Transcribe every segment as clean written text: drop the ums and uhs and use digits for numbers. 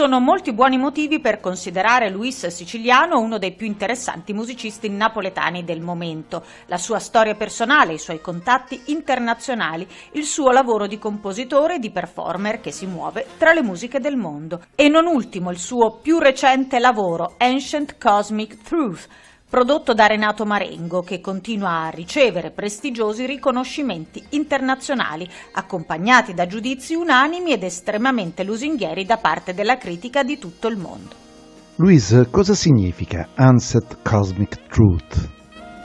sono molti buoni motivi per considerare Luis Siciliano uno dei più interessanti musicisti napoletani del momento. La sua storia personale, i suoi contatti internazionali, il suo lavoro di compositore e di performer che si muove tra le musiche del mondo. E non ultimo il suo più recente lavoro, Ancient Cosmic Truth, prodotto da Renato Marengo, che continua a ricevere prestigiosi riconoscimenti internazionali, accompagnati da giudizi unanimi ed estremamente lusinghieri da parte della critica di tutto il mondo. Luis, cosa significa Ancient Cosmic Truth?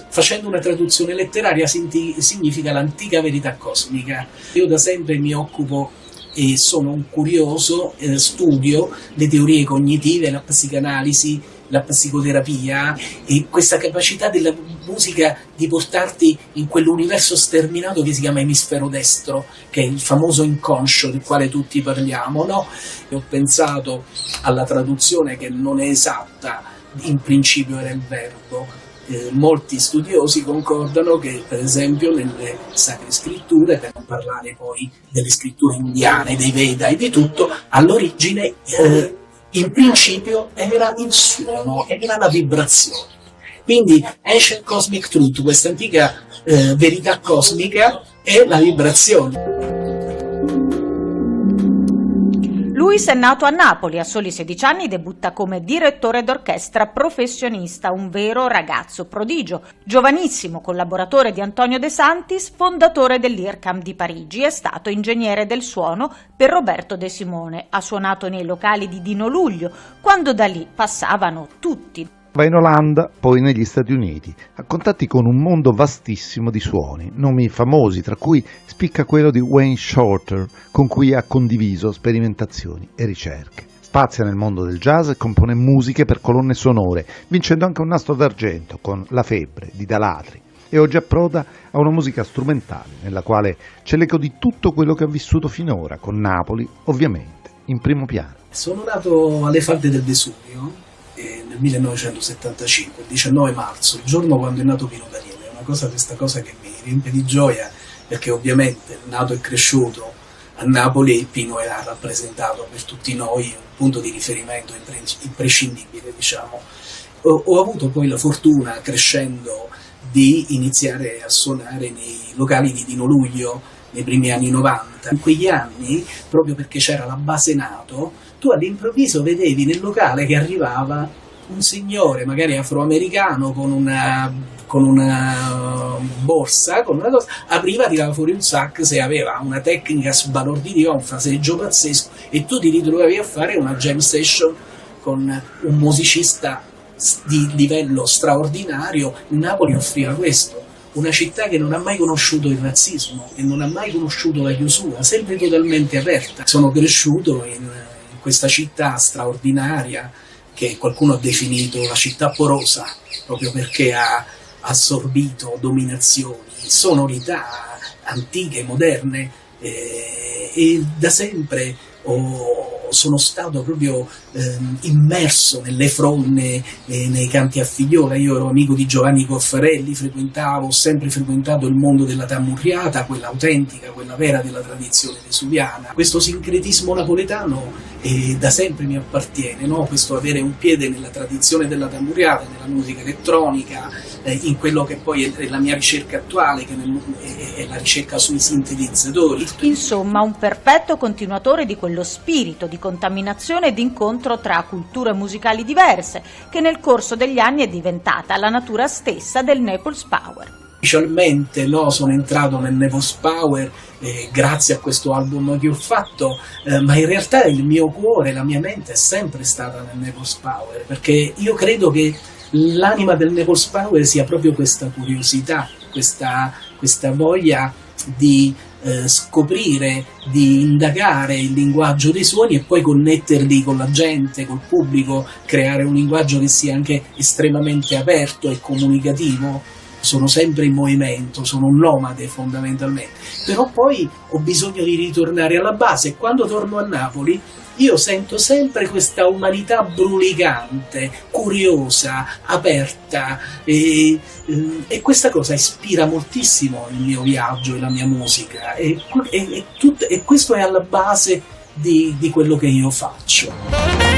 Facendo una traduzione letteraria significa l'antica verità cosmica. Io da sempre mi occupo e sono un curioso, studio le teorie cognitive, la psicanalisi, la psicoterapia e questa capacità della musica di portarti in quell'universo sterminato che si chiama emisfero destro, che è il famoso inconscio del quale tutti parliamo, no? E ho pensato alla traduzione che non è esatta, in principio era il verbo. Molti studiosi concordano che, per esempio, nelle sacre scritture, per non parlare poi delle scritture indiane, dei Veda e di tutto, all'origine in principio era il suono, era la vibrazione. Quindi Ancient Cosmic Truth, questa antica verità cosmica, è la vibrazione. Luis è nato a Napoli, a soli 16 anni debutta come direttore d'orchestra professionista, un vero ragazzo prodigio. Giovanissimo collaboratore di Antonio De Santis, fondatore dell'IRCAM di Parigi, è stato ingegnere del suono per Roberto De Simone. Ha suonato nei locali di Dino Luglio, quando da lì passavano tutti. Va in Olanda, poi negli Stati Uniti, a contatti con un mondo vastissimo di suoni, nomi famosi, tra cui spicca quello di Wayne Shorter, con cui ha condiviso sperimentazioni e ricerche. Spazia nel mondo del jazz e compone musiche per colonne sonore, vincendo anche un nastro d'argento con La febbre di Dalatri. E oggi approda a una musica strumentale, nella quale c'è l'eco di tutto quello che ha vissuto finora, con Napoli, ovviamente, in primo piano. Sono nato alle falde del Vesuvio, nel 1975, il 19 marzo, il giorno quando è nato Pino Daniele. È questa cosa che mi riempie di gioia, perché ovviamente nato e cresciuto a Napoli, Pino era rappresentato per tutti noi un punto di riferimento imprescindibile, diciamo. Ho avuto poi la fortuna, crescendo, di iniziare a suonare nei locali di Dino Luglio nei primi anni 90. In quegli anni, proprio perché c'era la base NATO, tu all'improvviso vedevi nel locale che arrivava un signore, magari afroamericano, con una borsa, con una cosa, apriva, tirava fuori un sax e aveva una tecnica sbalorditiva, un fraseggio pazzesco, e tu ti ritrovavi a fare una jam session con un musicista di livello straordinario. Napoli offriva questo. Una città che non ha mai conosciuto il razzismo, che non ha mai conosciuto la chiusura, sempre totalmente aperta. Sono cresciuto in questa città straordinaria che qualcuno ha definito la città porosa, proprio perché ha assorbito dominazioni, sonorità antiche, moderne, e da sempre sono stato proprio immerso nelle fronne, nei canti a figliola. Io ero amico di Giovanni Coffarelli, ho sempre frequentato il mondo della tammurriata, quella autentica, quella vera della tradizione vesuviana. Questo sincretismo napoletano da sempre mi appartiene, no? Questo avere un piede nella tradizione della tammurriata, nella musica elettronica, in quello che poi è la mia ricerca attuale, che è la ricerca sui sintetizzatori. Insomma, un perfetto continuatore di quello spirito di contaminazione e di incontro tra culture musicali diverse, che nel corso degli anni è diventata la natura stessa del Naples Power. Ufficialmente sono entrato nel Naples Power grazie a questo album che ho fatto, ma in realtà il mio cuore, la mia mente è sempre stata nel Naples Power, perché io credo che l'anima del Naples Power sia proprio questa curiosità, questa voglia di scoprire, di indagare il linguaggio dei suoni e poi connetterli con la gente, col pubblico, creare un linguaggio che sia anche estremamente aperto e comunicativo. Sono sempre in movimento, sono un nomade fondamentalmente, però poi ho bisogno di ritornare alla base, e quando torno a Napoli io sento sempre questa umanità brulicante, curiosa, aperta, e questa cosa ispira moltissimo il mio viaggio e la mia musica, e questo è alla base di quello che io faccio.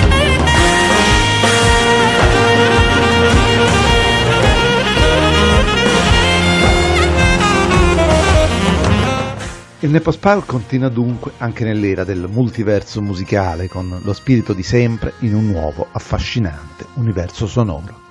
Il Nepospal continua dunque anche nell'era del multiverso musicale, con lo spirito di sempre in un nuovo, affascinante universo sonoro.